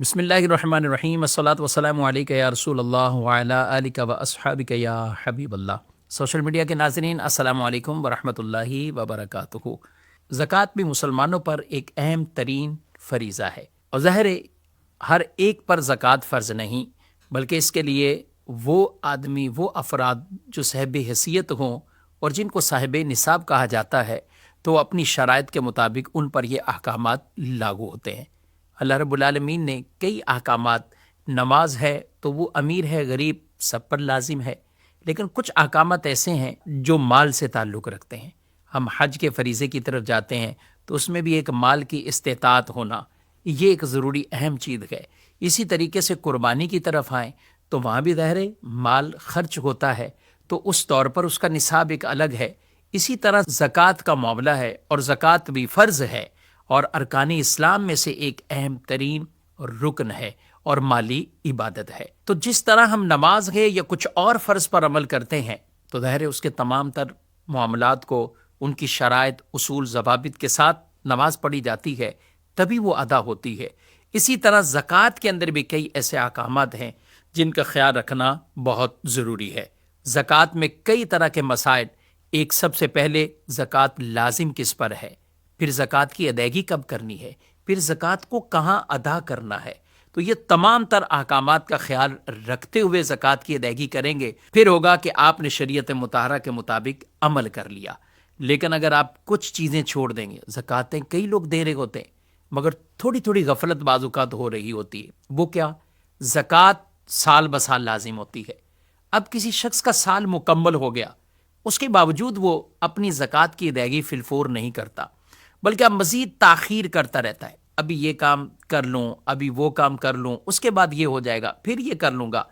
بسم اللہ الرحمن الرحیم، الصلاۃ والسلام علیک یا رسول اللہ وعلی آلک و اصحابک یا حبیب اللہ۔ سوشل میڈیا کے ناظرین، السلام علیکم ورحمۃ اللہ وبرکاتہ۔ زکوٰۃ بھی مسلمانوں پر ایک اہم ترین فریضہ ہے، اور ظاہر ہے ہر ایک پر زکوٰۃ فرض نہیں، بلکہ اس کے لیے وہ آدمی، وہ افراد جو صاحب حیثیت ہوں اور جن کو صاحب نصاب کہا جاتا ہے، تو اپنی شرائط کے مطابق ان پر یہ احکامات لاگو ہوتے ہیں۔ اللہ رب العالمین نے کئی احکامات، نماز ہے تو وہ امیر ہے غریب سب پر لازم ہے، لیکن کچھ احکامات ایسے ہیں جو مال سے تعلق رکھتے ہیں۔ ہم حج کے فریضے کی طرف جاتے ہیں تو اس میں بھی ایک مال کی استطاعت ہونا، یہ ایک ضروری اہم چیز ہے۔ اسی طریقے سے قربانی کی طرف آئیں تو وہاں بھی ظاہر ہے مال خرچ ہوتا ہے، تو اس طور پر اس کا نصاب ایک الگ ہے۔ اسی طرح زکوٰۃ کا معاملہ ہے، اور زکوٰۃ بھی فرض ہے اور ارکان اسلام میں سے ایک اہم ترین رکن ہے اور مالی عبادت ہے۔ تو جس طرح ہم نماز ہے یا کچھ اور فرض پر عمل کرتے ہیں، تو ظاہر ہے اس کے تمام تر معاملات کو ان کی شرائط، اصول، ضوابط کے ساتھ نماز پڑھی جاتی ہے، تبھی وہ ادا ہوتی ہے۔ اسی طرح زکوٰۃ کے اندر بھی کئی ایسے احکامات ہیں جن کا خیال رکھنا بہت ضروری ہے۔ زکوٰۃ میں کئی طرح کے مسائل، ایک سب سے پہلے زکوٰۃ لازم کس پر ہے، پھر زکوٰۃ کی ادائیگی کب کرنی ہے، پھر زکوٰۃ کو کہاں ادا کرنا ہے۔ تو یہ تمام تر احکامات کا خیال رکھتے ہوئے زکوٰۃ کی ادائیگی کریں گے، پھر ہوگا کہ آپ نے شریعت مطہرہ کے مطابق عمل کر لیا۔ لیکن اگر آپ کچھ چیزیں چھوڑ دیں گے، زکوٰۃیں کئی لوگ دے رہے ہوتے ہیں مگر تھوڑی تھوڑی غفلت بعض اوقات ہو رہی ہوتی ہے۔ وہ کیا؟ زکوٰۃ سال بسال لازم ہوتی ہے۔ اب کسی شخص کا سال مکمل ہو گیا، اس کے باوجود وہ اپنی زکوٰۃ کی ادائیگی فی الفور نہیں کرتا، بلکہ اب مزید تاخیر کرتا رہتا ہے۔ ابھی یہ کام کر لوں، ابھی وہ کام کر لوں، اس کے بعد یہ ہو جائے گا، پھر یہ کر لوں گا،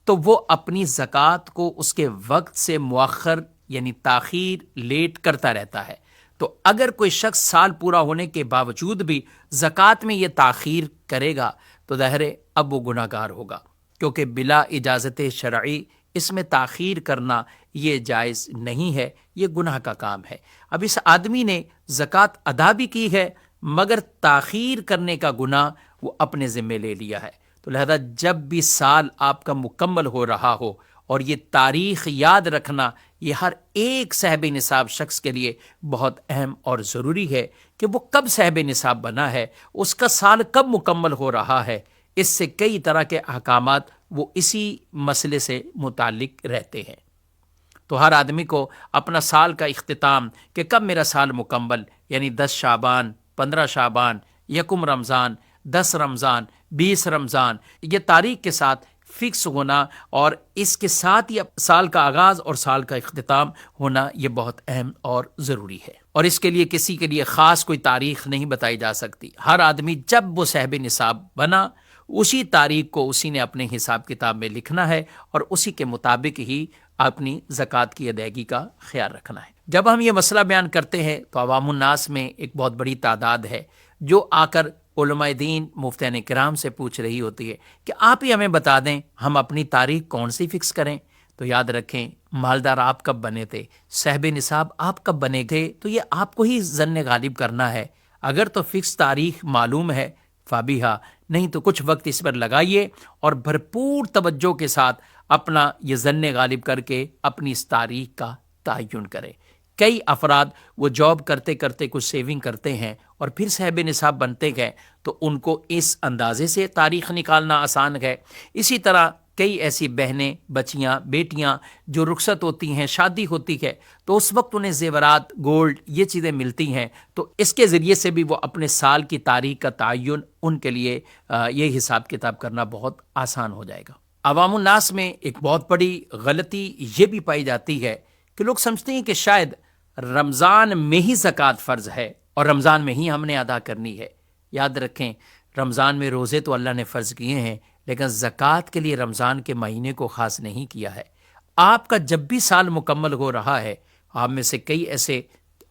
تو وہ اپنی زکوٰۃ کو اس کے وقت سے مؤخر یعنی تاخیر لیٹ کرتا رہتا ہے۔ تو اگر کوئی شخص سال پورا ہونے کے باوجود بھی زکوٰۃ میں یہ تاخیر کرے گا تو ظاہر ہے اب وہ گناہ گار ہوگا، کیونکہ بلا اجازت شرعی اس میں تاخیر کرنا یہ جائز نہیں ہے، یہ گناہ کا کام ہے۔ اب اس آدمی نے زکوٰۃ ادا بھی کی ہے مگر تاخیر کرنے کا گناہ وہ اپنے ذمے لے لیا ہے۔ تو لہذا جب بھی سال آپ کا مکمل ہو رہا ہو، اور یہ تاریخ یاد رکھنا یہ ہر ایک صاحب نصاب شخص کے لیے بہت اہم اور ضروری ہے کہ وہ کب صاحب نصاب بنا ہے، اس کا سال کب مکمل ہو رہا ہے۔ اس سے کئی طرح کے احکامات وہ اسی مسئلے سے متعلق رہتے ہیں۔ تو ہر آدمی کو اپنا سال کا اختتام کہ کب میرا سال مکمل، یعنی 10 شعبان، 15 شعبان، 1 رمضان، 10 رمضان، 20 رمضان، یہ تاریخ کے ساتھ فکس ہونا، اور اس کے ساتھ یہ سال کا آغاز اور سال کا اختتام ہونا یہ بہت اہم اور ضروری ہے۔ اور اس کے لیے کسی کے لیے خاص کوئی تاریخ نہیں بتائی جا سکتی۔ ہر آدمی جب وہ صاحب نصاب بنا، اسی تاریخ کو اسی نے اپنے حساب کتاب میں لکھنا ہے، اور اسی کے مطابق ہی اپنی زکوٰۃ کی ادائیگی کا خیال رکھنا ہے۔ جب ہم یہ مسئلہ بیان کرتے ہیں تو عوام الناس میں ایک بہت بڑی تعداد ہے جو آ کر علماء دین، مفتیان کرام سے پوچھ رہی ہوتی ہے کہ آپ ہی ہمیں بتا دیں ہم اپنی تاریخ کون سی فکس کریں۔ تو یاد رکھیں، مالدار آپ کب بنے تھے، صاحب نصاب آپ کب بنے تھے، تو یہ آپ کو ہی ظن غالب کرنا ہے۔ اگر تو فکس تاریخ معلوم ہے فابیہا، نہیں تو کچھ وقت اس پر لگائیے اور بھرپور توجہ کے ساتھ اپنا یہ ظن غالب کر کے اپنی اس تاریخ کا تعین کریں۔ کئی افراد وہ جاب کرتے کرتے کچھ سیونگ کرتے ہیں اور پھر صاحب نصاب بنتے گئے، تو ان کو اس اندازے سے تاریخ نکالنا آسان ہے۔ اسی طرح کئی ایسی بہنیں، بچیاں، بیٹیاں جو رخصت ہوتی ہیں، شادی ہوتی ہے، تو اس وقت انہیں زیورات، گولڈ، یہ چیزیں ملتی ہیں، تو اس کے ذریعے سے بھی وہ اپنے سال کی تاریخ کا تعین ان کے لیے یہ حساب کتاب کرنا بہت آسان ہو جائے گا۔ عوام الناس میں ایک بہت بڑی غلطی یہ بھی پائی جاتی ہے کہ لوگ سمجھتے ہیں کہ شاید رمضان میں ہی زکوٰۃ فرض ہے اور رمضان میں ہی ہم نے ادا کرنی ہے۔ یاد رکھیں، رمضان میں روزے تو اللہ نے فرض کیے ہیں، لیکن زکوٰۃ کے لیے رمضان کے مہینے کو خاص نہیں کیا ہے۔ آپ کا جب بھی سال مکمل ہو رہا ہے، آپ میں سے کئی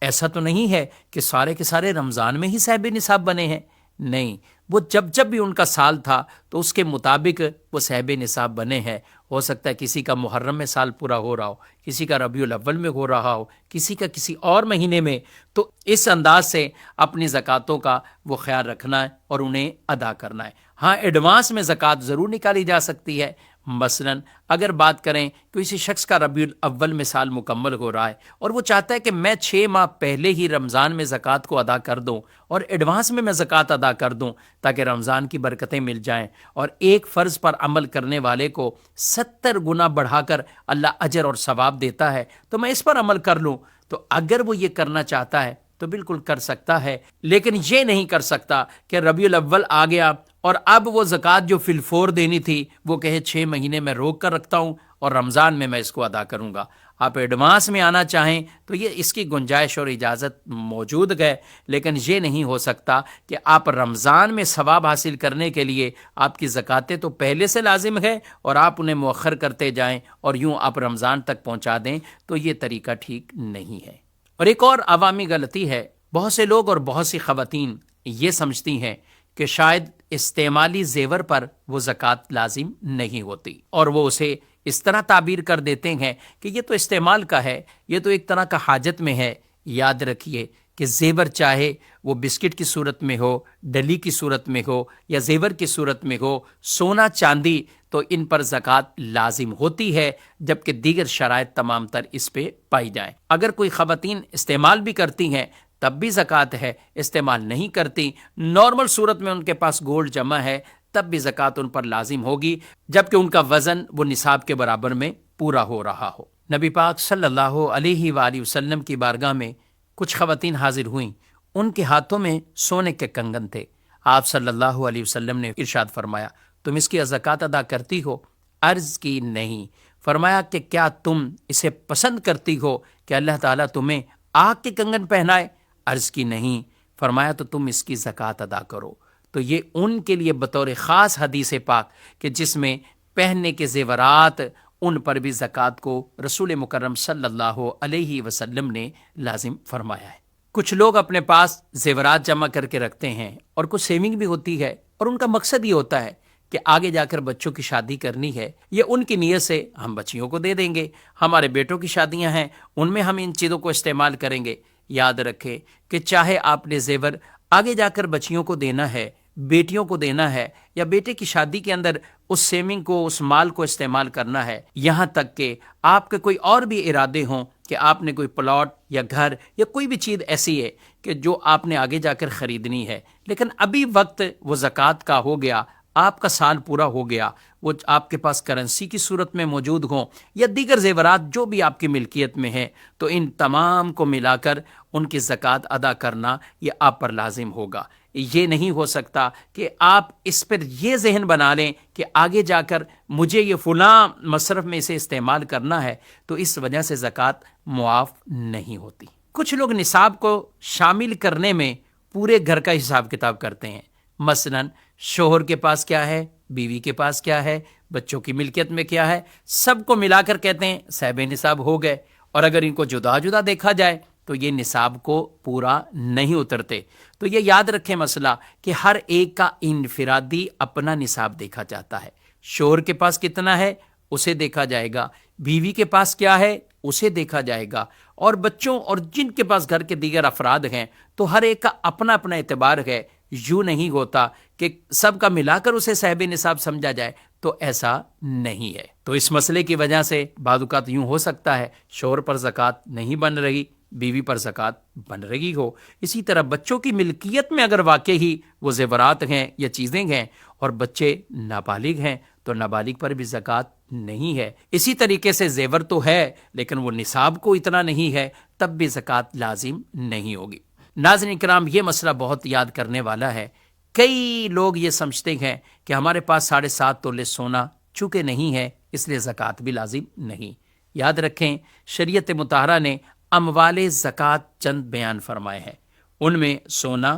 ایسا تو نہیں ہے کہ سارے کے سارے رمضان میں ہی صاحب نصاب بنے ہیں، نہیں، وہ جب جب بھی ان کا سال تھا تو اس کے مطابق وہ صاحب نصاب بنے ہیں۔ ہو سکتا ہے کسی کا محرم میں سال پورا ہو رہا ہو، کسی کا ربیع الاول میں ہو رہا ہو، کسی کا کسی اور مہینے میں، تو اس انداز سے اپنی زکوٰۃوں کا وہ خیال رکھنا ہے اور انہیں ادا کرنا ہے۔ ہاں، ایڈوانس میں زکوٰۃ ضرور نکالی جا سکتی ہے۔ مثلا اگر بات کریں کہ کسی شخص کا ربیع الاول میں سال مکمل ہو رہا ہے اور وہ چاہتا ہے کہ میں 6 ماہ پہلے ہی رمضان میں زکوٰۃ کو ادا کر دوں اور ایڈوانس میں زکوٰۃ ادا کر دوں تاکہ رمضان کی برکتیں مل جائیں، اور ایک فرض پر عمل کرنے والے کو 70 گنا بڑھا کر اللہ اجر اور ثواب دیتا ہے، تو میں اس پر عمل کر لوں، تو اگر وہ یہ کرنا چاہتا ہے تو بالکل کر سکتا ہے، لیکن یہ نہیں کر سکتا کہ ربیع الاول آ گیا اور اب وہ زکوٰۃ جو فی الفور دینی تھی وہ کہے 6 مہینے میں روک کر رکھتا ہوں اور رمضان میں اس کو ادا کروں گا۔ آپ ایڈوانس میں آنا چاہیں تو یہ اس کی گنجائش اور اجازت موجود ہے، لیکن یہ نہیں ہو سکتا کہ آپ رمضان میں ثواب حاصل کرنے کے لیے آپ کی زکوٰۃیں تو پہلے سے لازم ہے اور آپ انہیں مؤخر کرتے جائیں اور یوں آپ رمضان تک پہنچا دیں، تو یہ طریقہ ٹھیک نہیں ہے۔ اور ایک اور عوامی غلطی ہے، بہت سے لوگ اور بہت سی خواتین یہ سمجھتی ہیں کہ شاید استعمالی زیور پر وہ زکوٰۃ لازم نہیں ہوتی، اور وہ اسے اس طرح تعبیر کر دیتے ہیں کہ یہ تو استعمال کا ہے، یہ تو ایک طرح کا حاجت میں ہے۔ یاد رکھیے کہ زیور چاہے وہ بسکٹ کی صورت میں ہو، ڈلی کی صورت میں ہو یا زیور کی صورت میں ہو، سونا چاندی، تو ان پر زکوٰۃ لازم ہوتی ہے، جبکہ دیگر شرائط تمام تر اس پہ پائی جائیں۔ اگر کوئی خواتین استعمال بھی کرتی ہیں تب بھی زکوٰۃ ہے، استعمال نہیں کرتی، نارمل صورت میں ان کے پاس گولڈ جمع ہے، تب بھی زکوٰۃ ان پر لازم ہوگی، جبکہ ان کا وزن وہ نصاب کے برابر میں پورا ہو رہا ہو۔ نبی پاک صلی اللہ علیہ وآلہ وسلم کی بارگاہ میں کچھ خواتین حاضر ہوئیں، ان کے ہاتھوں میں سونے کے کنگن تھے۔ آپ صلی اللہ علیہ وسلم نے ارشاد فرمایا، تم اس کی زکوٰۃ ادا کرتی ہو؟ عرض کی نہیں۔ فرمایا کہ کیا تم اسے پسند کرتی ہو کہ اللہ تعالیٰ تمہیں آگ کے کنگن پہنائے؟ عرض کی نہیں۔ فرمایا تو تم اس کی زکوٰۃ ادا کرو۔ تو یہ ان کے لیے بطور خاص حدیث پاک کہ جس میں پہننے کے زیورات، ان پر بھی زکوٰۃ کو رسول مکرم صلی اللہ علیہ وسلم نے لازم فرمایا ہے۔ کچھ لوگ اپنے پاس زیورات جمع کر کے رکھتے ہیں اور کچھ سیونگ بھی ہوتی ہے، اور ان کا مقصد یہ ہوتا ہے کہ آگے جا کر بچوں کی شادی کرنی ہے، یہ ان کی نیت سے ہم بچیوں کو دے دیں گے، ہمارے بیٹوں کی شادیاں ہیں ان میں ہم ان چیزوں کو استعمال کریں گے۔ یاد رکھیں کہ چاہے آپ نے زیور آگے جا کر بچیوں کو دینا ہے، بیٹیوں کو دینا ہے، یا بیٹے کی شادی کے اندر اس سیونگ کو، اس مال کو استعمال کرنا ہے، یہاں تک کہ آپ کے کوئی اور بھی ارادے ہوں کہ آپ نے کوئی پلاٹ یا گھر یا کوئی بھی چیز ایسی ہے کہ جو آپ نے آگے جا کر خریدنی ہے، لیکن ابھی وقت وہ زکوٰۃ کا ہو گیا، آپ کا سال پورا ہو گیا، وہ آپ کے پاس کرنسی کی صورت میں موجود ہوں یا دیگر زیورات جو بھی آپ کی ملکیت میں ہیں، تو ان تمام کو ملا کر ان کی زکوٰۃ ادا کرنا یہ آپ پر لازم ہوگا۔ یہ نہیں ہو سکتا کہ آپ اس پر یہ ذہن بنا لیں کہ آگے جا کر مجھے یہ فلاں مصرف میں اسے استعمال کرنا ہے، تو اس وجہ سے زکوٰۃ معاف نہیں ہوتی۔ کچھ لوگ نصاب کو شامل کرنے میں پورے گھر کا حساب کتاب کرتے ہیں، مثلا شوہر کے پاس کیا ہے، بیوی کے پاس کیا ہے، بچوں کی ملکیت میں کیا ہے، سب کو ملا کر کہتے ہیں صاحب نصاب ہو گئے، اور اگر ان کو جدا جدا دیکھا جائے تو یہ نصاب کو پورا نہیں اترتے۔ تو یہ یاد رکھیں مسئلہ کہ ہر ایک کا انفرادی اپنا نصاب دیکھا جاتا ہے۔ شوہر کے پاس کتنا ہے اسے دیکھا جائے گا، بیوی کے پاس کیا ہے اسے دیکھا جائے گا، اور بچوں اور جن کے پاس گھر کے دیگر افراد ہیں تو ہر ایک کا اپنا اپنا اعتبار ہے۔ یوں نہیں ہوتا کہ سب کا ملا کر اسے صاحب نصاب سمجھا جائے، تو ایسا نہیں ہے۔ تو اس مسئلے کی وجہ سے بعض اوقات یوں ہو سکتا ہے شوہر پر زکوٰۃ نہیں بن رہی، بیوی پر زکوٰۃ بن رہی ہو۔ اسی طرح بچوں کی ملکیت میں اگر واقع ہی وہ زیورات ہیں یا چیزیں ہیں اور بچے نابالغ ہیں تو نابالغ پر بھی زکوٰۃ نہیں ہے۔ اسی طریقے سے زیور تو ہے لیکن وہ نصاب کو اتنا نہیں ہے، تب بھی زکوٰۃ لازم نہیں ہوگی۔ ناظرین کرام، یہ مسئلہ بہت یاد کرنے والا ہے۔ کئی لوگ یہ سمجھتے ہیں کہ ہمارے پاس 7.5 تولے سونا چونکہ نہیں ہے اس لیے زکوٰۃ بھی لازم نہیں۔ یاد رکھیں شریعت مطہرہ نے اموال زکوٰۃ چند بیان فرمائے ہیں، ان میں سونا،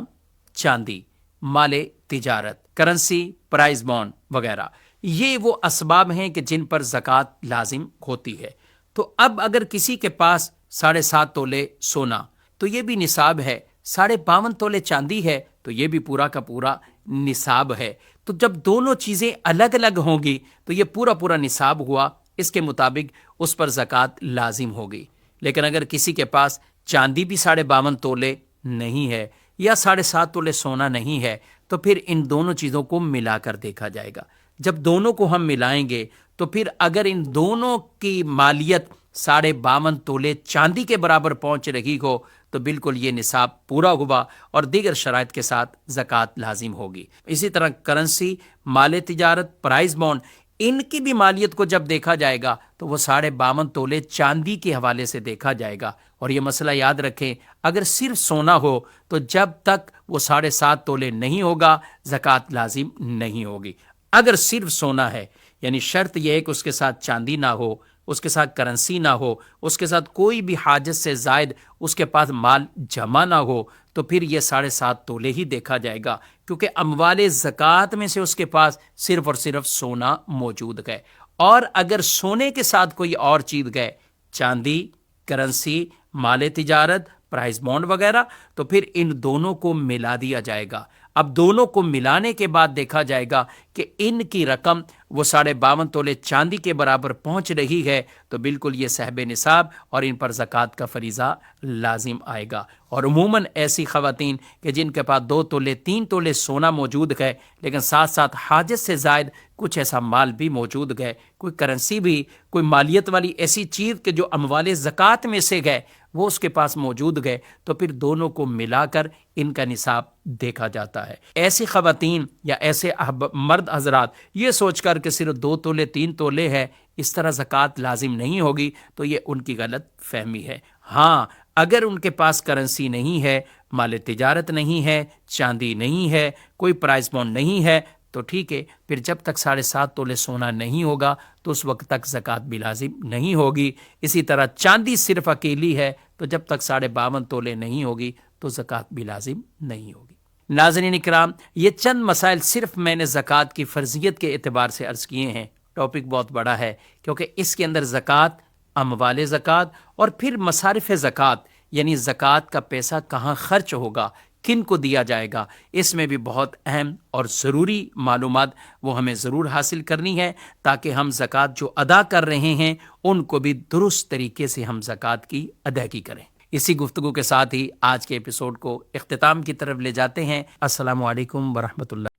چاندی، مال تجارت، کرنسی، پرائز بانڈ وغیرہ، یہ وہ اسباب ہیں کہ جن پر زکوٰۃ لازم ہوتی ہے۔ تو اب اگر کسی کے پاس 7.5 تولے سونا تو یہ بھی نصاب ہے، 52.5 تولے چاندی ہے تو یہ بھی پورا کا پورا نصاب ہے۔ تو جب دونوں چیزیں الگ الگ ہوں گی تو یہ پورا پورا نصاب ہوا، اس کے مطابق اس پر زکوٰۃ لازم ہوگی۔ لیکن اگر کسی کے پاس چاندی بھی 52.5 تولے نہیں ہے یا 7.5 تولے سونا نہیں ہے تو پھر ان دونوں چیزوں کو ملا کر دیکھا جائے گا۔ جب دونوں کو ہم ملائیں گے تو پھر اگر ان دونوں کی مالیت 52.5 تولے چاندی کے برابر پہنچ رہی ہو تو بالکل یہ نصاب پورا ہوا اور دیگر شرائط کے ساتھ زکوٰۃ لازم ہوگی۔ اسی طرح کرنسی، مال تجارت، پرائز بانڈ، ان کی بھی مالیت کو جب دیکھا جائے گا تو وہ 52.5 تولے چاندی کے حوالے سے دیکھا جائے گا۔ اور یہ مسئلہ یاد رکھیں، اگر صرف سونا ہو تو جب تک وہ 7.5 تولے نہیں ہوگا زکوٰۃ لازم نہیں ہوگی۔ اگر صرف سونا ہے یعنی شرط یہ ہے کہ اس کے ساتھ چاندی نہ ہو، اس کے ساتھ کرنسی نہ ہو، اس کے ساتھ کوئی بھی حاجت سے زائد اس کے پاس مال جمع نہ ہو، تو پھر یہ 7.5 تولے ہی دیکھا جائے گا، کیونکہ اموال زکوٰۃ میں سے اس کے پاس صرف اور صرف سونا موجود ہے۔ اور اگر سونے کے ساتھ کوئی اور چیز گئے، چاندی، کرنسی، مال تجارت، پرائز بانڈ وغیرہ، تو پھر ان دونوں کو ملا دیا جائے گا۔ اب دونوں کو ملانے کے بعد دیکھا جائے گا کہ ان کی رقم وہ 52.5 تولے چاندی کے برابر پہنچ رہی ہے تو بالکل یہ صاحب نصاب اور ان پر زکوٰۃ کا فریضہ لازم آئے گا۔ اور عموماً ایسی خواتین کہ جن کے پاس 2 تولے 3 تولے سونا موجود ہے لیکن ساتھ ساتھ حاجت سے زائد کچھ ایسا مال بھی موجود ہے، کوئی کرنسی بھی، کوئی مالیت والی ایسی چیز کہ جو اموال زکوٰۃ میں سے گئے وہ اس کے پاس موجود گئے، تو پھر دونوں کو ملا کر ان کا نصاب دیکھا جاتا ہے۔ ایسی خواتین یا ایسے مرد حضرات یہ سوچ کر کہ صرف 2 تولے 3 تولے ہے اس طرح زکوٰۃ لازم نہیں ہوگی تو یہ ان کی غلط فہمی ہے۔ ہاں، اگر ان کے پاس کرنسی نہیں ہے، مال تجارت نہیں ہے، چاندی نہیں ہے، کوئی پرائز بانڈ نہیں ہے تو ٹھیک ہے، پھر جب تک 7.5 تولے سونا نہیں ہوگا تو اس وقت تک زکوٰۃ بھی لازم نہیں ہوگی۔ اسی طرح چاندی صرف اکیلی ہے تو جب تک 52.5 تولے نہیں ہوگی تو زکوٰۃ بھی لازم نہیں ہوگی۔ ناظرین کرام، یہ چند مسائل صرف میں نے زکوٰۃ کی فرضیت کے اعتبار سے عرض کیے ہیں۔ ٹاپک بہت بڑا ہے کیونکہ اس کے اندر زکوٰۃ، اموال زکوٰۃ اور پھر مصارف زکوٰۃ یعنی زکوٰۃ کا پیسہ کہاں خرچ ہوگا، کن کو دیا جائے گا، اس میں بھی بہت اہم اور ضروری معلومات وہ ہمیں ضرور حاصل کرنی ہے تاکہ ہم زکوٰۃ جو ادا کر رہے ہیں ان کو بھی درست طریقے سے ہم زکوٰۃ کی ادائیگی کریں۔ اسی گفتگو کے ساتھ ہی آج کے ایپیسوڈ کو اختتام کی طرف لے جاتے ہیں۔ السلام علیکم ورحمۃ اللہ۔